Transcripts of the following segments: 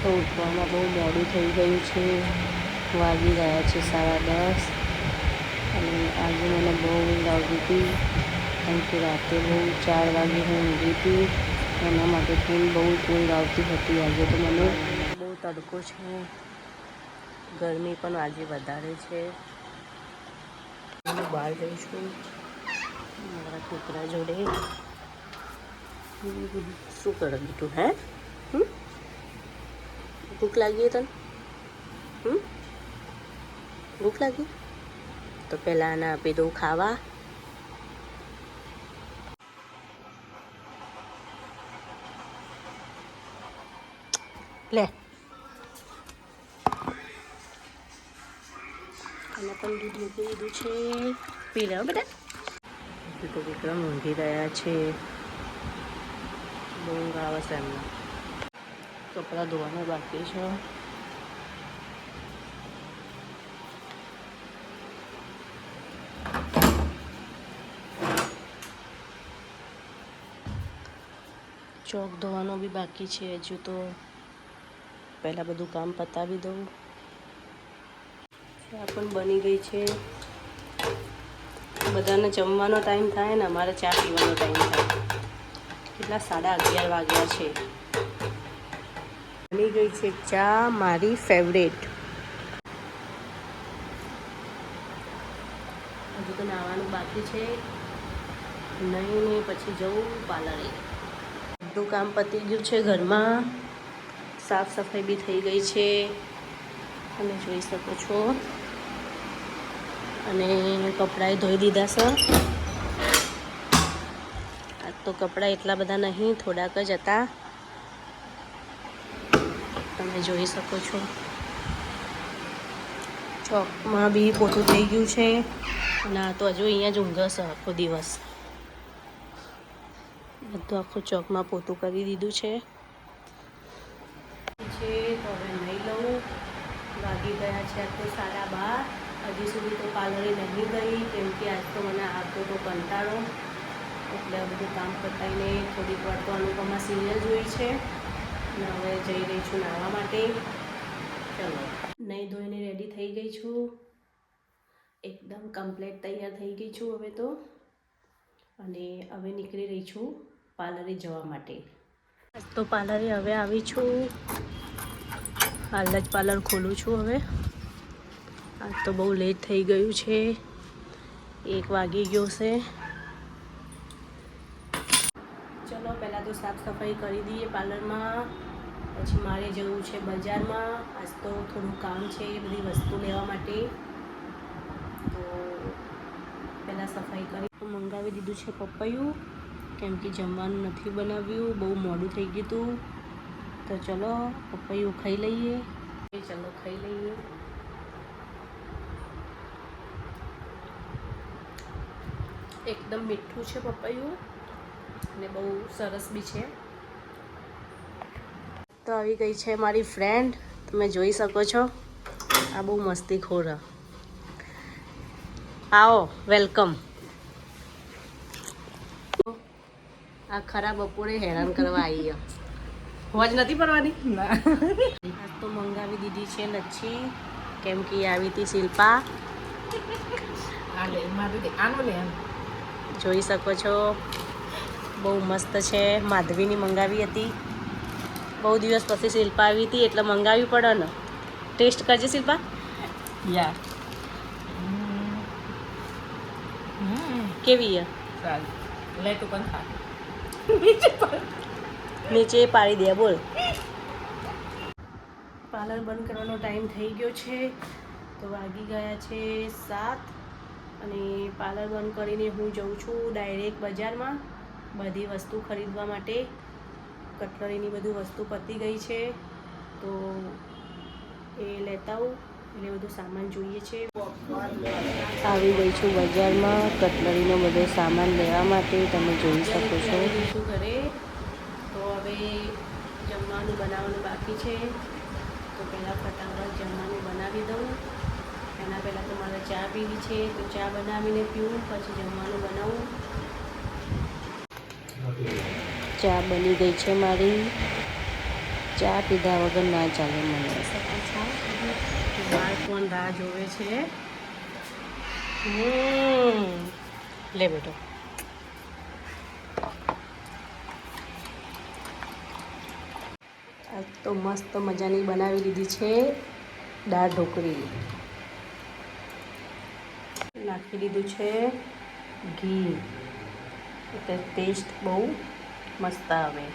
તો ઉઠવામાં બહુ મોડું થઈ ગયું છે, વાગી ગયા છે 10:30. અને આજે મને બહુ ઊંઘ આવતી હતી, કારણ કે રાતે બહુ 4 વાગે હું ઊંઘી હતી. એના માટે પણ બહુ ઊંઘ આવતી હતી. આજે તો મને બહુ તડકો છે, ગરમી પણ આજે વધારે છે. હું બહાર જઈ છું મારા છોકરા જોડે. શું કરે તું? હે ભૂખ લાગી તને? ભૂખ લાગી? તો પહેલાં આને આપી દઉં ખાવા. લે, અને પણ દૂધ મૂકી દીધું છે, પી લે બેટા. હજુ તો વિક્રમ ઊંઘી રહ્યા છે, બહુ ઊંઘ આવે છે એમને. કપડાં ધોવાના બાકી છે. ચોક ધોવાનું બી બાકી છે હજુ તો. પહેલાં બધું કામ પતાવી દઉં. ચા પણ બની ગઈ છે. બધાને જમવાનો ટાઈમ થાય ને અમારે ચા પીવાનો ટાઈમ થાય. કેટલા 11:30 વાગ્યા છે. બની ગઈ છે ચા, મારી ફેવરેટ. હજુ તો નાહવાનું બાકી છે. નહીં પછી જવું પાર્લરે. બધું કામ પતી ગયું છે ઘરમાં. સાફ સફાઈ બી થઈ ગઈ છે, તમે જોઈ શકો છો. અને કપડાંય ધોઈ દીધા છે. આજ તો કપડાં એટલા બધા નહીં, થોડાક જ હતા. તમે જોઈ શકો છો. ચોકમાં બી પોતું થઈ ગયું છે. અને આ તો હજુ અહીંયા જ ઊંઘશે આખો દિવસ. બધું આખું ચોકમાં પોતું કરી દીધું છે. તો હવે નહીં લઉં. વાગી ગયા છે આજ તો 12:30. હજી સુધી તો પાર્લરે નહીં ગઈ, કેમ કે આજ તો મને આવતો તો કંટાળો. એટલે બધું કામ પતાવીને થોડીક વાર તો અનુપમા સિરિયલ જોઈ છે. અને હવે જઈ રહી છું નાહવા માટે. ચલો, નહીં ધોઈને રેડી થઈ ગઈ છું. એકદમ કમ્પ્લીટ તૈયાર થઈ ગઈ છું હવે તો. અને હવે નીકળી રહી છું પાર્લરે જવા માટે. તો પાર્લરે હવે આવી છું. હાલ જ પાર્લર ખોલું છું હવે. આજ તો બહુ લેટ થઈ ગયું છે, 1 વાગી ગયો છે. ચલો, પહેલાં તો સાફ સફાઈ કરી દઈએ પાર્લરમાં. પછી મારે જવું છે બજારમાં. આજ તો થોડું કામ છે બધી વસ્તુ લેવા માટે. તો પહેલાં સફાઈ કરી. મંગાવી દીધું છે પપૈયું, કેમ કે જમવાનું નથી બનાવ્યું, બહુ મોડું થઈ ગયું હતું. તો ચલો પપૈયું ખાઈ લઈએ. ચલો ખાઈ લઈએ. એકદમ મીઠું છે પપૈયું અને બહુ સરસ બી છે. તો આવી ગઈ છે મારી ફ્રેન્ડ, તમે જોઈ શકો છો. આ બહુ મસ્તીખોર. આવો, વેલકમ. આ ખરા બપોરે હેરાન કરવા આવી. હોજ નથી પડવાની. આજ તો મંગાવી દીધી છે લચ્છી, કેમ કે આવી હતી શિલ્પા. જોઈ શકો છો, બહુ મસ્ત છે. માધવીની મંગાવી હતી. બહુ દિવસ પછી શિલ્પા આવી હતી એટલે મંગાવી પડે ને. ટેસ્ટ કરજે શિલ્પા. યા કેવી લે તું પણ ખા. નીચે પાડી દે. બોલ. પાર્લર બંધ કરવાનો ટાઈમ થઈ ગયો છે. તો વાગી ગયા છે 7. અને પાર્લર બંધ કરીને હું જઉં છું ડાયરેક્ટ બજારમાં બધી વસ્તુ ખરીદવા માટે. કટલરીની બધું વસ્તુ પતી ગઈ છે, તો એ લેતા આવું. એટલે બધું સામાન જોઈએ છે. આવી ગઈ છું બજારમાં કટલરીનો બધો સામાન લેવા માટે. તમે જોઈ શકો છો. ઘરે તો હવે જમવાનું બનાવવાનું બાકી છે. તો પહેલાં ફટાફટ જમવાનું બનાવી દઉં. એના પહેલાં તો મારે ચા પીવી છે, તો ચા બનાવીને પીવું, પછી જમવાનું બનાવું. ચા બની ગઈ છે મારી. ચા પીધા વગર ના ચાલે મને. બાળ પણ રાહ જોવે છે. લે બેટો. આજ તો મસ્ત મજાની બનાવી લીધી છે દાળ ઢોકળી. નાખી દીધું છે ઘી, એટલે ટેસ્ટ બહુ મસ્ત આવે.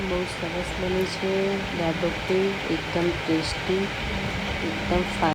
બહુ સરસ બની છે દાળ ઢોકળી, એકદમ ટેસ્ટી, એકદમ